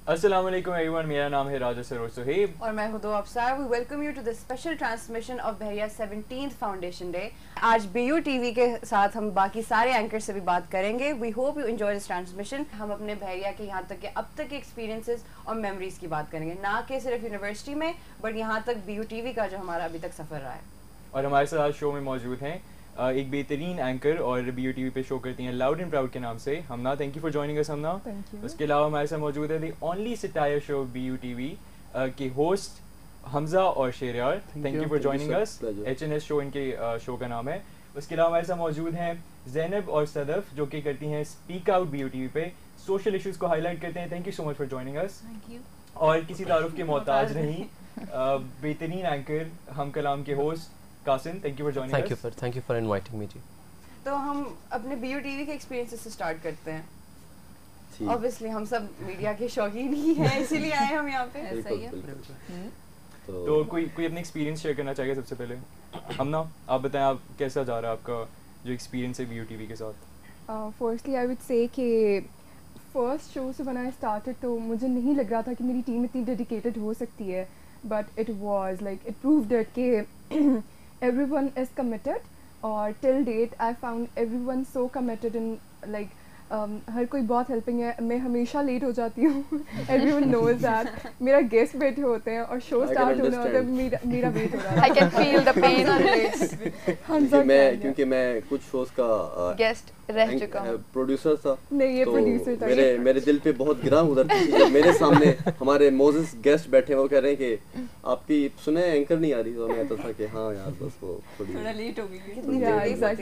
अस्सलाम वालेकुम एवरीवन, मेरा नाम है राजा सरोज सुहेब और मैं हूं दो Afsar. We welcome you to the special transmission of Bahria 17th foundation day. आज BU TV के साथ हम बाकी सारे एंकर से भी बात करेंगे। We hope you enjoy this transmission. हम अपने बहरिया के यहाँ तक के अब तक के एक्सपीरियंसेस और मेमोरीज की बात करेंगे, ना कि सिर्फ यूनिवर्सिटी में बट यहाँ तक BU TV का जो हमारा अभी तक सफ़र रहा है। और हमारे साथ आज शो में मौजूद हैं एक बेहतरीन एंकर और BU TV पे शो करती हैं लाउड एंड प्राउड के नाम से Hamna. Thank you for joining us Hamna. उसके अलावा हमारे साथ मौजूद है the only satire show BU TV के होस्ट हमजा और Sheryar. Thank you for joining us. HNS show इनके शो का नाम है। उसके अलावा हमारे साथ मौजूद हैं ज़ैनब और सदफ जो कि करती हैं स्पीक आउट BU TV पे, सोशल इश्यूज़ को हाईलाइट करते हैं। Thank you so much for joining अस। और किसी तारुफ के मोहताज नहीं, बेहतरीन एंकर हम कलाम के host Qasim. Thank you for joining us. Thank you for inviting me जी। तो हम अपने BU TV के एक्सपीरियंसेस से स्टार्ट करते हैं। ऑब्वियसली हम सब मीडिया के शौकीन ही हैं, इसीलिए आए हम यहाँ पे। ऐसा ही है। तो कोई अपने एक्सपीरियंस शेयर करना चाहिए सबसे पहले? हमना, आप बताएं, आप कैसा जा रहा है आपका जो एक्सपीरियंस है BU TV के साथ? फर्स्टली आई वुड से कि फर्स्ट शो से व्हेन आई स्टार्टेड तो मुझे नहीं लग रहा था कि मेरी टीम इतनी डेडिकेटेड हो सकती है, but it was like it proved that कि everyone is committed और till date I found everyone so committed and like हर कोई बहुत हेल्पिंग है। मैं हमेशा लेट हो जाती हूँ, everyone knows that। मेरा गेस्ट बैठे होते हैं और शो स्टार्ट होने होता है, मेरा वेट हो रहा है। I can feel the pain। क्योंकि मैं कुछ शोज का गेस्ट रह चुका हूँ, प्रोड्यूसर था। नहीं, ये प्रोड्यूसर था। मेरे दिल पे बहुत गिरा उधर जब मेरे सामने हमारे मोजेस गेस्ट बैठे हैं, वो कह रहे हैं कि आपकी सुने एंकर नहीं आ रही। तो मैं कहता था कि हाँ यार बस वो थोड़ा लेट हो गई।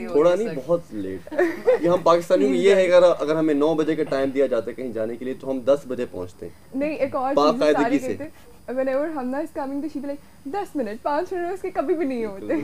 थोड़ा नहीं, बहुत लेट। कि हम पाकिस्तानियों को ये है अगर हमें 9 बजे का टाइम दिया जाता है कहीं जाने के लिए तो हम 10 बजे पहुंचते हैं। नहीं, एक और बाकायदगी से whenever हमना is coming तो she be like 10 minute 5 minute उसके कभी भी नहीं होते।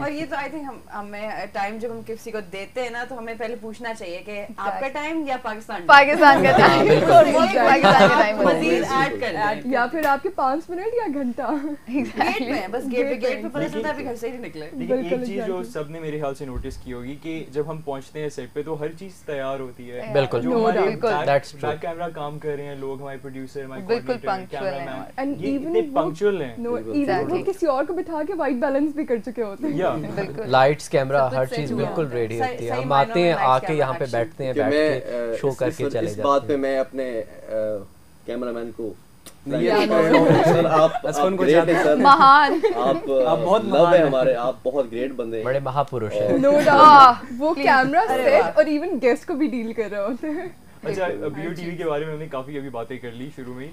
और ये तो आई थिंक हमें टाइम जब हम किसी को देते हैं ना तो हमें पहले पूछना चाहिए कि आपका टाइम या पाकिस्तान का टाइम मजीद ऐड कर दें या फिर आपके 5 मिनट या घंटा। गेट में बस गेट पे पता चलता है अभी घर से ही निकले। लेकिन एक चीज जो सबने मेरे ख्याल से नोटिस की होगी कि जब हम पहुंचते हैं सेट पे तो हर चीज तैयार होती है। बिल्कुल, बैक कैमरा काम कर रहे हैं लोग, हमारे प्रोड्यूसर, हमारे कोऑर्डिनेटर, कैमरामैन, ये इतने पंक्चुअल हैं। वो किसी और को बिठा के वाइट बैलेंस भी कर चुके होते हैं। लाइट्स, कैमरा, हर चीज बिल्कुल रेडी होती है। हम आते हैं, आके यहाँ पे बैठते हैं, बैठ के शो करके चले जाते हैं। इस बात पे मैं अपने कैमरामैन को सर आप ग्रेट हैं सर, महान, आप बहुत लव है हमारे, आप बहुत ग्रेट बंदे हैं, बड़े महापुरुष हैं। नो डाउट वो कैमरा सेट और इवन गेस्ट को भी डील कर रहे होते हैं। अच्छा, BU TV के बारे में हमने काफ़ी अभी बातें कर ली शुरू में।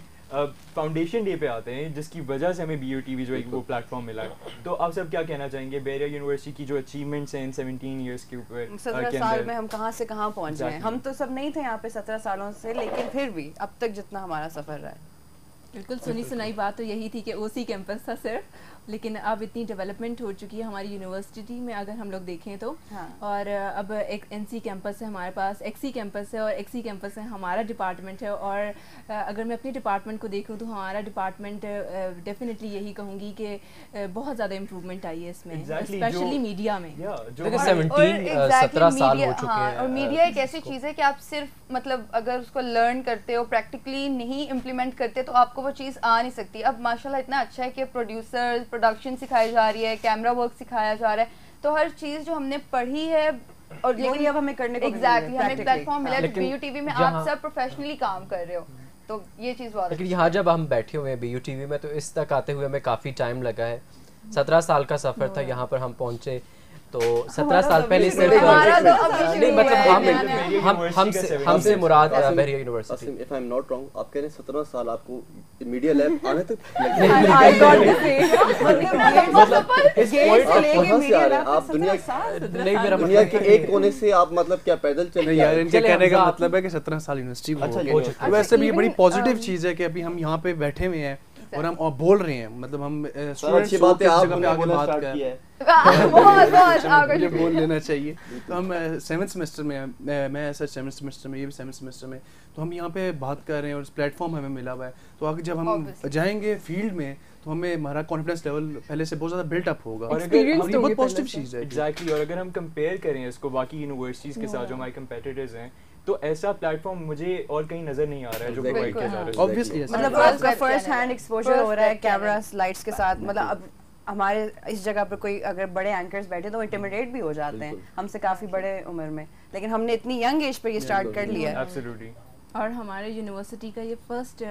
फाउंडेशन डे पे आते हैं जिसकी वजह से हमें BU TV जो एक वो प्लेटफॉर्म मिला है। तो आप सब क्या कहना चाहेंगे बहरिया यूनिवर्सिटी की जो अचीवमेंट्स हैं इन 17 ईयर्स के ऊपर? 17 साल में हम कहाँ से कहाँ पहुँच गए। हम तो सब नहीं थे यहाँ पे 17 सालों से, लेकिन फिर भी अब तक जितना हमारा सफ़र रहा है। बिल्कुल सुनी सुनाई बात तो यही थी कि OC कैंपस था सिर्फ, लेकिन अब इतनी डेवलपमेंट हो चुकी है हमारी यूनिवर्सिटी में अगर हम लोग देखें तो। हाँ। और अब एक NC कैंपस है हमारे पास, XC कैंपस है और XC कैंपस है हमारा डिपार्टमेंट है। और अगर मैं अपने डिपार्टमेंट को देखूं तो हमारा डिपार्टमेंट डेफिनेटली यही कहूँगी कि बहुत ज़्यादा इम्प्रूवमेंट आई है इसमें, स्पेशली मीडिया में। 17 साल हो चुके हैं। और मीडिया एक ऐसी चीज़ है कि आप सिर्फ मतलब अगर उसको लर्न करते हो, प्रैक्टिकली नहीं इम्प्लीमेंट करते तो आपको वो चीज़ आ नहीं सकती। अब माशाल्लाह इतना अच्छा है कि प्रोड्यूसर, प्रोडक्शन सिखाई जा रही है, कैमरा वर्क सिखाया जा रहा है, तो हर चीज़ जो हमने पढ़ी है और लेकिन अब हमें करने को एग्जैक्टली हमें प्लेटफॉर्म मिला है। BU TV में आप सब प्रोफेशनली काम कर रहे हो, तो ये चीज़ बहुत। लेकिन यहाँ जब हम बैठे हुए हैं BU TV में तो इस तक आते हुए हमें काफ़ी टाइम लगा है। 17 साल का सफ़र था, यहाँ पर हम पहुँचे तो 17 साल पहले सिर्फ नहीं, मतलब हमसे मुराद Bahria University. If I am not wrong, आप कह रहे हैं 17 साल आपको मीडिया लैब आने तक आप दुनिया के एक कोने से आप मतलब क्या पैदल चल रहे हैं? इनके कहने का मतलब है कि 17 साल यूनिवर्सिटी हो चुकी है। वैसे भी ये बड़ी पॉजिटिव चीज़ है कि अभी हम यहाँ पे बैठे हुए हैं और हम बोल रहे हैं, मतलब हम अच्छी बात है, आप आगे बात कर मुझे बोल लेना चाहिए। तो हम 7th सेमेस्टर में हैं, मैं ऐसा 7th सेमेस्टर में, ये भी 7th सेमेस्टर में, तो हम यहाँ पे बात कर रहे हैं और प्लेटफॉर्म हमें मिला हुआ है। तो आगे जब हम जाएंगे फील्ड में तो हमें हमारा कॉन्फिडेंस लेवल पहले से बहुत ज़्यादा बिल्ट अप होगा और ये बहुत पॉजिटिव चीज़ है। एग्जैक्टली। और अगर हम कंपेयर करें इसको बाकी यूनिवर्सिटीज़ के साथ जो हमारे कंपेटिटर्स हैं, तो ऐसा प्लेटफॉर्म मुझे और कहीं नजर नहीं आ रहा है जो प्रोवाइड किया जा रहा है। ऑब्वियसली मतलब आपका फर्स्ट हैंड एक्सपोजर हो रहा है कैमरा लाइट्स के साथ। मतलब अब हमारे इस जगह पर कोई अगर बड़े एंकर्स बैठे तो वो इंटिमिडेट भी हो जाते हैं हमसे काफ़ी बड़े उम्र में, लेकिन हमने इतनी यंग एज पर ये स्टार्ट कर लिया है। एब्सोल्युटली। और हमारे यूनिवर्सिटी का ये फर्स्ट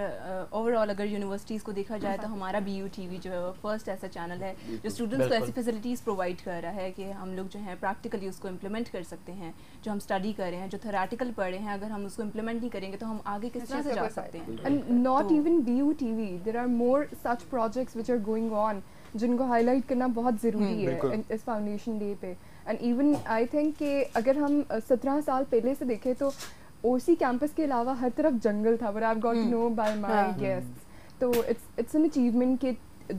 ओवरऑल अगर यूनिवर्सिटीज़ को देखा जाए तो हमारा BUTV जो है वो फर्स्ट ऐसा चैनल है जो स्टूडेंट्स को ऐसी फैसिलिटीज़ प्रोवाइड कर रहा है कि हम लोग जो है प्रैक्टिकली उसको इम्प्लीमेंट कर सकते हैं। जो हम स्टडी कर रहे हैं, जो थ्योरेटिकल पढ़े हैं, अगर हम उसको इम्प्लीमेंट नहीं करेंगे तो हम आगे किस तरह से जा सकते हैं। And not even BUTV, there are more such projects which are going on जिनको हाईलाइट करना बहुत ज़रूरी है इस फाउंडेशन डे पे। एंड इवन आई थिंक कि अगर हम 17 साल पहले से देखें तो OC कैंपस के अलावा हर तरफ जंगल था, but I have got to know by my guests. तो इट्स एन अचीवमेंट कि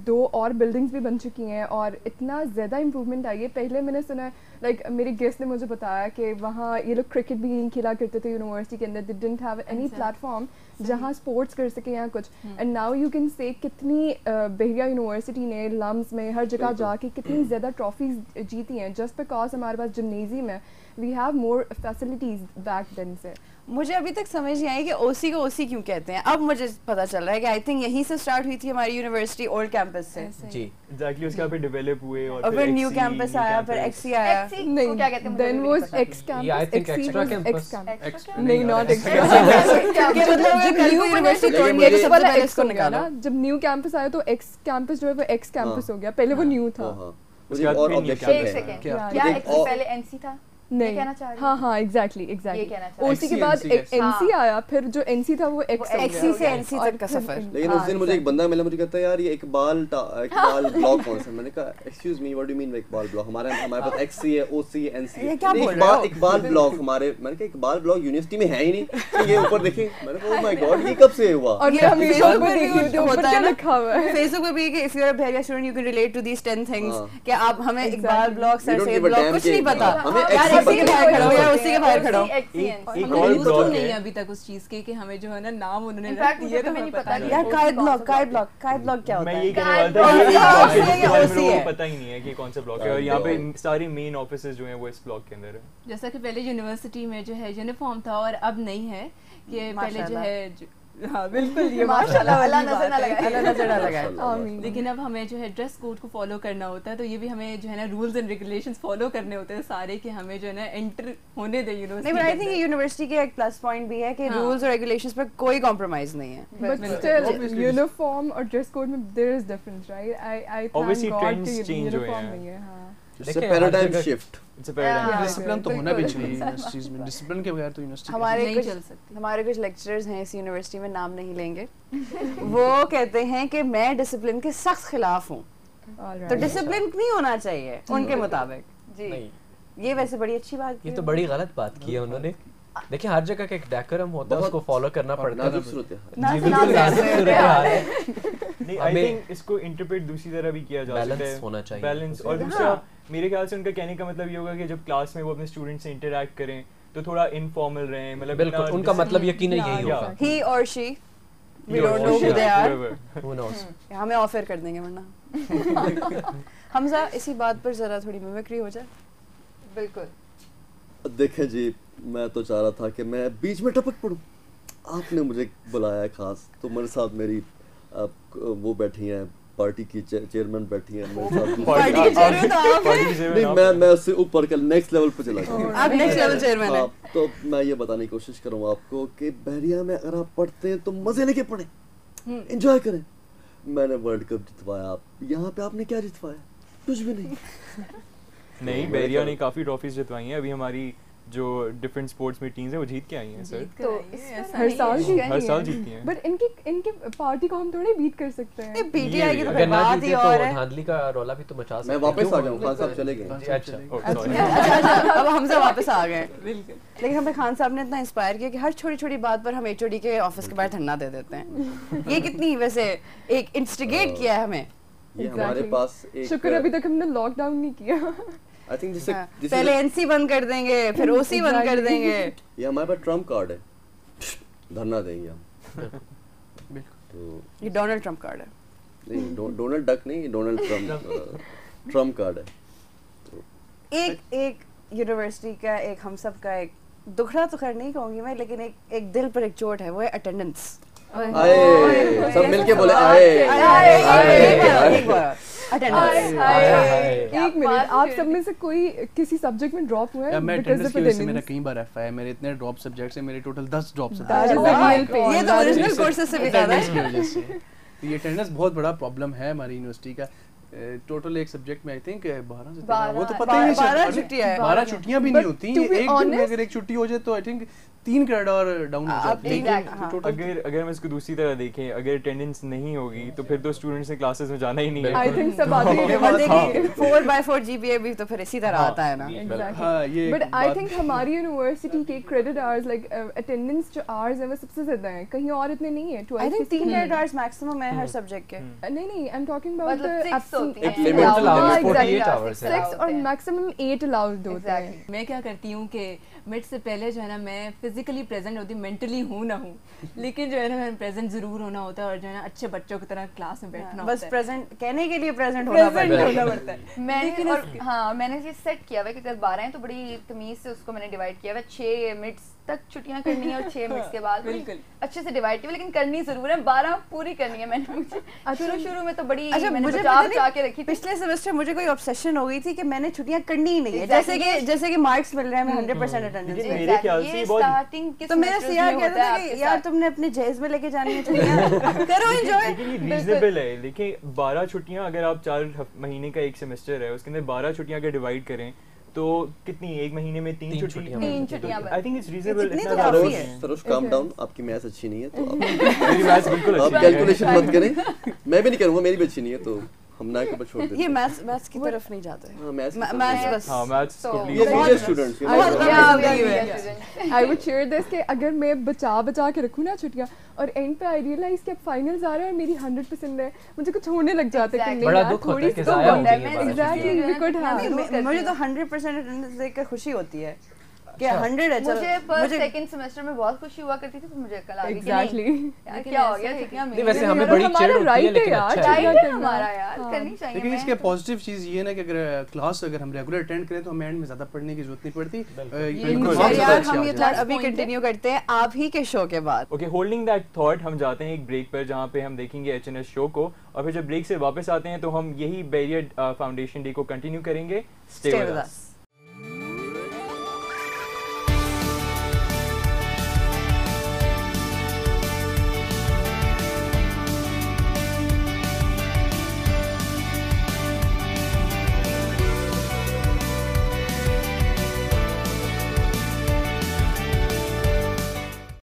2 और बिल्डिंग्स भी बन चुकी हैं और इतना ज़्यादा इम्प्रूवमेंट आई है। पहले मैंने सुना लाइक मेरे गेस्ट ने मुझे बताया कि वहाँ ये लोग क्रिकेट भी नहीं खेला करते थे यूनिवर्सिटी के अंदर, they didn't have any platform जहाँ स्पोर्ट्स कर सके या कुछ। And now you can say कितनी बहरिया यूनिवर्सिटी ने लम्स में हर जगह जाके कितनी ज़्यादा ट्रॉफीज जीती हैं जस्ट बिकॉज हमारे पास जिम्नेजियम है, we have more facilities back then से। मुझे अभी तक समझ नहीं आई कि OC को OC क्यों कहते हैं। अब मुझे पता चल रहा है कि आई थिंक यहीं से स्टार्ट हुई थी हमारी यूनिवर्सिटी ओल्ड कैंपस से। जी एग्जैक्टली। उसके बाद डेवलप हुए और फिर न्यू कैंपस आया, फिर XC आया। नहीं, क्या कहते हैं? Then was ex campus. I think extra campus. नहीं, नॉट एक्स्ट्रा। जब न्यू यूनिवर्सिटी तोड़नी है तो सबसे पहले इसको निकाला। जब न्यू कैंपस आया तो एक्स कैंपस जो है वो एक्स कैंपस हो गया, पहले वो न्यू था। और ऑब्जेक्शन है क्या एक्सी पहले NC था? नहीं, हाँ एग्जैक्टली OC के बाद NC आया, फिर जो NC था वो XC से NC तक का सफर। लेकिन उस दिन मुझे एक बंदा मिला, मुझे कहता है यार ये इकबाल ब्लॉक कौन सा? मैंने कहा excuse me, what do you mean by Iqbal block? हमारे पास XC है, OC है, NC है। इकबाल ब्लॉक हमारे, मैंने कहा इकबाल ब्लॉक यूनिवर्सिटी में है ही नहीं। ये ऊपर देखें, मैंने कहा ओह माय गॉड ये कब से हुआ? और ये हमेशा होता है लिखा हुआ है फेसबुक पे भी कि if you are a Bahria student you can relate to these 10 things कि आप हमें Iqbal block, sir Syed block कुछ नहीं पता। यार ऐसे के बाहर खड़ो या उसी के बाहर खड़ो। एक और ब्लॉक नहीं है अभी तक उस चीज के कि हमें जो है ना नाम उन्होंने रख दिया तो नहीं पता। यार कायद ब्लॉक क्या होता है? मैं ये कहने वाला था ये पता ही नहीं है कि कौन सा ब्लॉक है। और यहाँ पे सारी मेन ऑफिसेज जो हैं वो इस ब्लॉक के अंदर है। जैसा कि पहले यूनिवर्सिटी में जो है यूनिफॉर्म था और अब नहीं है कि पहले जो है हाँ बिल्कुल ये माशाल्लाह अल्लाह नजर ना लगाए। लेकिन अब हमें जो है ड्रेस कोड को फॉलो करना होता है, तो ये भी हमें जो है ना रूल्स एंड रेगुलेशंस फॉलो करने होते हैं सारे कि हमें जो है ना एंटर होने दे यूनिवर्सिटी। नहीं, बट आई थिंक यूनिवर्सिटी के एक प्लस पॉइंट भी है कि रूल्स और रेगुलेशंस पर कोई कॉम्प्रोमाइज नहीं है। बट स्टिल यूनिफॉर्म और ड्रेस कोड में there is difference, right? I obviously thank God trends कि चेंज हुए यूनिफॉर्म हैं। नहीं है। हां, it's a paradigm shift. It's a paradigm. Discipline तो होना भी चाहिए इस चीज में। डिसिप्लिन के बगैर तो यूनिवर्सिटी हमारे कुछ लेक्चरर्स हैं इस यूनिवर्सिटी में, नाम नहीं लेंगे, वो कहते हैं कि मैं डिसिप्लिन के सख्त खिलाफ हूँ। तो डिसिप्लिन नहीं होना चाहिए उनके मुताबिक। जी ये वैसे बड़ी अच्छी बात, ये तो बड़ी गलत बात की है उन्होंने। देखिए हर जगह का एक डेकोरम होता है, उसको फॉलो करना पड़ता है। जी बिल्कुल। नहीं, आई थिंक इसको इंटरप्रेट दूसरी तरह भी किया जा सकता है, होना चाहिए बैलेंस। और दूसरा मेरे ख्याल से उनका कहने का मतलब ये होगा कि जब क्लास में वो अपने स्टूडेंट से इंटरैक्ट करें तो थोड़ा इनफॉर्मल रहें। मतलब बिल्कुल उनका मतलब यकीनन यही होगा। ही और she we don't know who they are, who knows. हमें ऑफर कर देंगे वरना। हमजा इसी बात पर जरा थोड़ी मिमिक्री हो जाए। बिल्कुल। देखें जी, मैं तो चाह रहा था कि मैं बीच में टपक पड़ूं, आपने मुझे बुलाया खास, तो मेरे साथ मेरी वो बैठी हैं, पार्टी की चेयरमैन बैठी हैं मेरे साथ। पार्टी की चेयरमैन तो आप हैं। नहीं, मैं उससे ऊपर के नेक्स्ट लेवल पे चला गया। आप नेक्स्ट लेवल चेयरमैन हैं। तो मैं ये बताने की कोशिश करूँगा आपको कि बहरिया में अगर आप पढ़ते हैं तो मजे लेके पढ़ें, एंजॉय करें। मैंने वर्ल्ड कप जितवाया, यहाँ पे आपने क्या जितवाया? कुछ भी नहीं। नहीं, बहरिया ने काफी ट्रॉफीज जितवाई हैं। अभी हमारी जो डिफरेंट स्पोर्ट्स में टीम्स है वो जीत के आई हैं सर। तो हर साल जीतती हैं। बट इनके पार्टी को हम थोड़ी बीट कर सकते हैं। पीटीआई की अगर ना जीते तो धांधली का रोला भी तो मचा सकते हैं। मैं वापस आ जाऊं, खान साहब चले गए। अच्छा अब हमसे वापस आ गए। लेकिन हमें खान साहब ने इतना इंस्पायर किया कि हर छोटी छोटी बात पर हम HOD के ऑफिस के बाहर धरना दे देते हैं। ये कितनी वैसे एक इंस्टिगेट किया है हमें। ये हमारे पास एक शुक्र अभी तक हमने लॉकडाउन नहीं किया। आई थिंक जिसे पहले एनसी बंद कर देंगे फिर ओसी बंद कर देंगे। ये हमारे पास ट्रम्प कार्ड है, धरना देंगे हम। तो ये डोनाल्ड ट्रम्प कार्ड है, नहीं डोनाल्ड डक नहीं, डोनाल्ड ट्रम्प कार्ड है। एक यूनिवर्सिटी का एक हम सब का एक दुखड़ा तो खैर नहीं कहूँगी मैं, लेकिन एक दिल पर एक चोट है, वो है अटेंडेंस। आए सब मिलके बोले आए। एक मिनट, आप सब में से कोई किसी सब्जेक्ट में ड्रॉप हुआ है? मैं अटेंडेंस की वजह से मेरा कई बार एफआई है, मेरे इतने ड्रॉप सब्जेक्ट्स हैं, मेरे टोटल 10 ड्रॉप सब्जेक्ट्स हैं। ये तो ओरिजिनल कोर्सेज से भी ज्यादा है। तो ये अटेंडेंस बहुत बड़ा प्रॉब्लम है हमारी यूनिवर्सिटी का। टोटल एक सब्जेक्ट में आई थिंक 12 से 13, वो तो पता ही नहीं चलता, 12 छुट्टियां भी नहीं होती, एक दिन में अगर एक छुट्टी हो जाए तो आई थिंक 3 क्रेडिट और डाउन हो जाते हैं। अगर हम इसको दूसरी तरह देखें, अगर अटेंडेंस नहीं होगी तो फिर तो स्टूडेंट्स ने क्लासेस में जाना ही नहीं है। आई थिंक सब आगे 4/4 जीपीए भी तो फिर इसी तरह आता है ना। एग्जैक्टली, बट आई थिंक हमारी यूनिवर्सिटी के क्रेडिट आवर्स लाइक अटेंडेंस जो आवर्स है वो सबसे ज्यादा है, कहीं और इतने नहीं है। I think 3 credit hours maximum है हर सब्जेक्ट के। नहीं I am talking about hours 6 और मैक्सिमम 8 अलाउड होते हैं। मैं क्या करती हूँ कि मिड से पहले जो है ना मैं फिजिकली प्रेजेंट होती हूँ, मेंटली हूँ ना हूँ, लेकिन जो है ना मैं प्रेजेंट जरूर होना होता है और जो है ना अच्छे बच्चों की तरह क्लास में बैठना बस प्रेजेंट कहने के लिए प्रेजेंट होना पड़ता है। मैंने ये सेट किया हुआ है कि अगर 12 हैं तो बड़ी तमीज से उसको मैंने डिवाइड किया हुआ है, 6 मिड्स तक छुट्टियां करनी है और 6 मिनट्स के बाद बिल्कुल अच्छे से डिवाइड किया, लेकिन करनी जरूर है, 12 पूरी करनी है मैंने। मुझे शुरू में तो बड़ी मुझे बचा के रखी। पिछले सेमेस्टर मुझे कोई ऑब्सेशन हो गई थी कि मैंने छुट्टियां करनी ही नहीं है, जैसे कि मार्क्स मिल रहे हैं, मैं 100% अटेंडेंस। मेरे ख्याल से स्टार्टिंग तो मेरा सीआर कहता था कि यार तुमने अपने जहेज में लेके जानी है छुट्टियां, करो एंजॉय। रीजनेबल है, लेकिन 12 छुट्टियां अगर आप 4 महीने का एक सेमेस्टर है उसके अंदर 12 छुट्टियां अगर डिवाइड करें तो कितनी, एक महीने में 3 छुट्टियां। I think it's reasonable. इतना काफी है। सरोज काम डाउन, आपकी मैथ्स अच्छी नहीं है तो मेरी मैथ्स बिल्कुल आप कैलकुलेशन मत करें, मैं भी नहीं करूंगा, मेरी भी अच्छी नहीं है तो हम ना के ऊपर छोड़ देते हैं। ये मैथ्स की तरफ नहीं जाते हैं। मैथ्स बस हां मैथ्स ये senior students I would share this कि अगर मैं बचा के रखूं ना छुट्टियां और एंड पे आई रियलाइज कि अब फाइनल्स आ रहे हैं और मेरी 100% है, मुझे कुछ होने लग जाते हैं कि बड़ा दुख होता है कि जाया हो गई है। Exactly we could have. मुझे तो 100% अटेंडेंस देखकर खुशी होती है कि 100 है। चलो मुझे फर्स्ट सेकंड सेमेस्टर में बहुत खुशी हुआ करती थी, तो मुझे कल आ गई कि नहीं क्या हो गया, छुट्टियां मिल गई। वैसे हमें बड़ी चिढ़ होती है, लेकिन अच्छा है हमारा यार, करनी चाहिए। लेकिन इसके पॉजिटिव चीज ये है ना कि अगर क्लास अगर हम रेगुलर अटेंड करें तो हमें एंड में ज्यादा पढ़ने की जरूरत नहीं पड़ती। यार हम ये अभी कंटिन्यू करते हैं आप ही के शो के बाद। ओके, होल्डिंग दैट थॉट हम जाते हैं एक ब्रेक पर जहाँ पे हम देखेंगे एचएनएस शो को, और फिर जब ब्रेक से वापस आते हैं तो हम यही बैरियर फाउंडेशन डे को कंटिन्यू करेंगे। Stay with us.